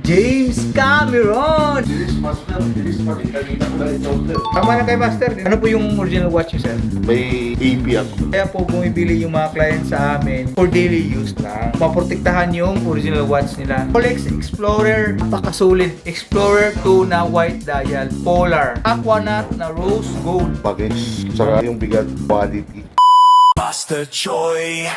James Cameron! Bilis master, bilis pa rin. Kanina ko lang ito. Tama na kay Master. Ano po yung original watch nyo, sir? May AP ako. Kaya po bumibili yung mga clients sa amin for daily use lang. Maprotektahan yung original watch nila. Rolex Explorer, napakasulit. Explorer 2 na white dial. Polar. Aquanaut na rose gold. Package. Saka yung bigat quality. Master Choi.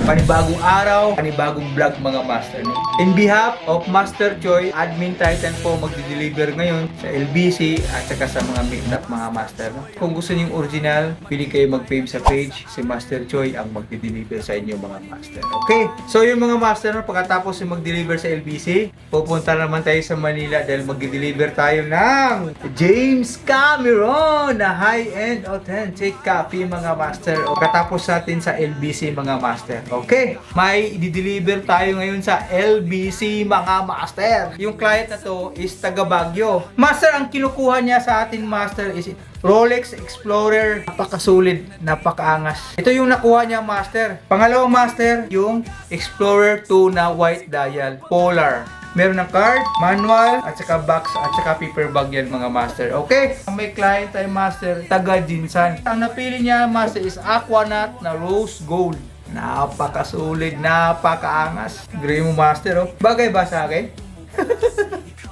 Panibagong araw, panibagong vlog mga master. In behalf of Master Choi, Admin Titan po magdi-deliver ngayon sa LBC at saka sa mga meetup mga master. Kung gusto niyo yung original, pili kayo mag-fave sa page. Si Master Choi ang magdi-deliver sa inyo mga master. Okay, so yung mga master, pagkatapos yung mag-deliver sa LBC, pupunta naman tayo sa Manila dahil mag-deliver tayo ng James Cameron na high-end authentic coffee mga master. O katapos natin sa LBC mga master. Okay, may i-deliver tayo ngayon sa LBC mga master. Yung client na to is taga Baguio. Master, ang kinukuha niya sa atin master is Rolex Explorer. Napakasulit, napakaangas. Ito yung nakuha niya master. Pangalawang master, yung Explorer 2 na white dial, polar. Meron ng card, manual, at saka box, at saka paper bag yan mga master. Okay? May client tayo master, taga Jinsan. Ang napili niya master is Aquanaut na rose gold. Napakasulit, napakaangas. Gray mo master, oh. Bagay ba sa akin?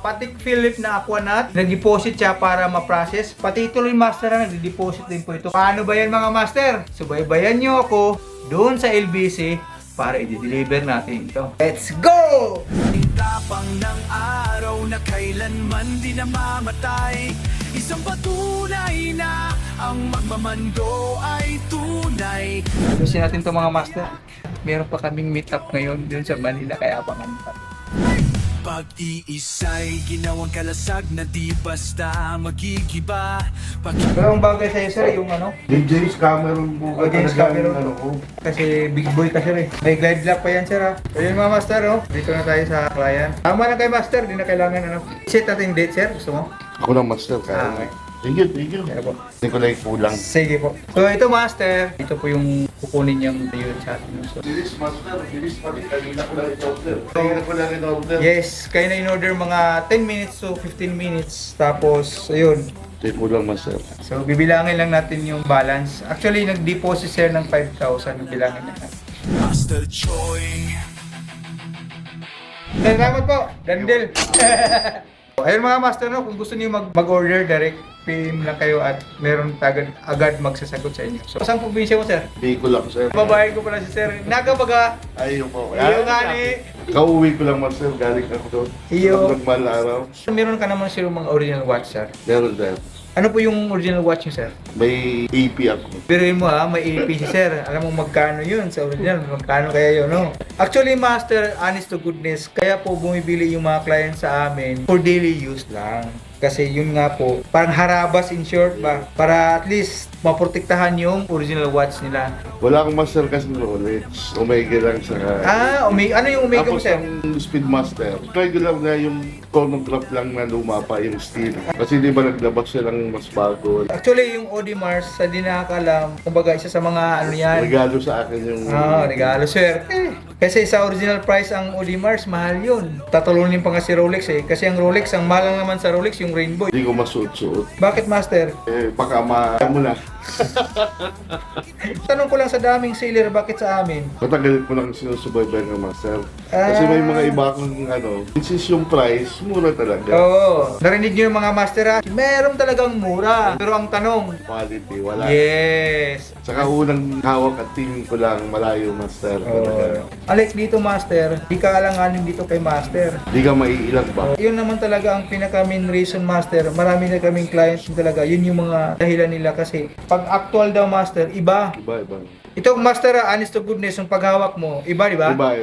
Patik Philip na Aquanaut, nag-deposit siya para ma-process. Pati ito rin master na nag-deposit din po ito. Paano ba yan mga master? Subaybayan nyo ako doon sa LBC para i-deliver natin ito. Let's go! Tapang ng araw na kailanman di namamatay. Isang patunay na ang magmamando ay tunay. Ayusin natin ito mga master. Meron pa kaming meet up ngayon dun sa Manila kaya abangan pa. Pag-iisa'y ginawang kalasag na di basta magigiba. Pero ang bagay sa'yo sir, yung ano, Yung James Cameron po. Oh, James Cameron. Ano ko. kasi big boy ka sir eh. May glide lock pa yan sir ha. So yun mga master oh, dito na tayo sa client. Tama na kay master, di na kailangan ano. Set natin date sir, gusto mo? Ako lang master. Kaya Okay. Thank you, thank you. Kaya po. Hindi ko lang kulang. Sige po. So ito master, ito po yung kukunin niyang yun sa atin. So, Bilis master, bilis pa rin. Kanina ko lang ito. Kanina ko lang ito. yes, kayo na in-order mga 10 minutes to 15 minutes. Tapos, ayun. Take mo lang master. So, bibilangin lang natin yung balance. Actually, nag-deposit sir ng 5,000. Bibilangin na natin. Master Choi. Salamat po, Dandel. Ayun mga master, no, kung gusto niyo mag-order, direct PM lang kayo at meron agad magsasagot sa inyo. So, saan probinsya mo, sir? Biko lang sir. Babae ko pala si sir. Nagabaga. Ayun po. Iyo nga ni. Kauwi ko lang master. Galing ako doon. Iyo. Nagmahal na araw. Meron ka naman sir mga original watch, sir. Meron din. Ano po yung original watch niyo, sir? May AP ako. Biruin mo ha, may AP si sir. Alam mo magkano yun sa original, magkano kaya yun, no? Actually, master, honest to goodness, kaya po bumibili yung mga clients sa amin for daily use lang. Kasi yun nga po, parang harabas in short ba? Para at least maprotektahan yung original watch nila. Wala akong master kasi ng Rolex. Omega lang sa... Ano yung Omega mo, Tapos sir? ang Speedmaster. Try ko lang na yung chronograph lang na luma pa yung steel. Kasi di ba naglabas siya ng mas bago. Actually, yung Audemars, sa di nakakalam, kumbaga isa sa mga ano yan. Regalo sa akin yung... Regalo, sir. Kasi sa original price ang Audemars, mahal yun. Tatulunin pa nga si Rolex eh. Kasi ang Rolex, ang mahal lang naman sa Rolex, yung Rainbow. Hindi ko masuot-suot. Bakit, master? Baka mo na. Tanong ko lang sa daming seller, bakit sa amin? Matagal ko lang sinusubaybay ng master. Kasi may mga iba akong since yung price, mura talaga. Oo. Narinig nyo yung mga master ha? Meron talagang mura. Pero ang tanong, Quality, wala. yes. Saka unang hawak at tingin ko lang malayo master. Talaga. Alex, dito master, di ka alanganin dito kay master. Di ka maiilang ba? Yun naman talaga ang pinaka main reason master. Marami na kaming clients din talaga. Yun yung mga dahilan nila kasi pag actual daw master, iba. Iba. Ito master, honest to goodness, yung paghawak mo, iba di ba? Iba.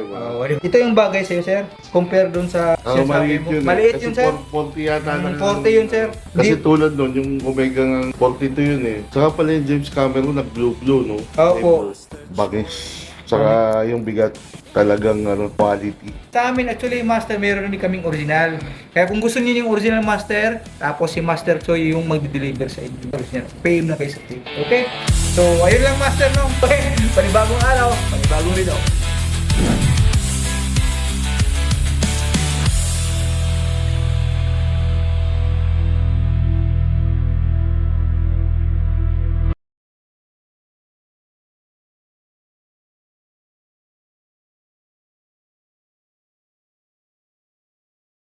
Ito yung bagay sa'yo sir, compare dun sa sinasabi Maliit mo. yun. Maliit Kasi yun sir. 40 yata. 40 yun sir. Kasi Di- tulad nun, yung Omega ng 42 yun eh. Saka pala yung James Cameron nag-blue, no? Opo. Bagis. Saka yung bigat talagang quality. Sa amin, actually, master, meron din kaming original. Kaya kung gusto niyo yung original master, tapos si Master Choi yung magde-deliver sa inyo. Original. Pay na kayo sa tip. Okay? So, ayun lang master, no? Panibagong araw, panibagong video.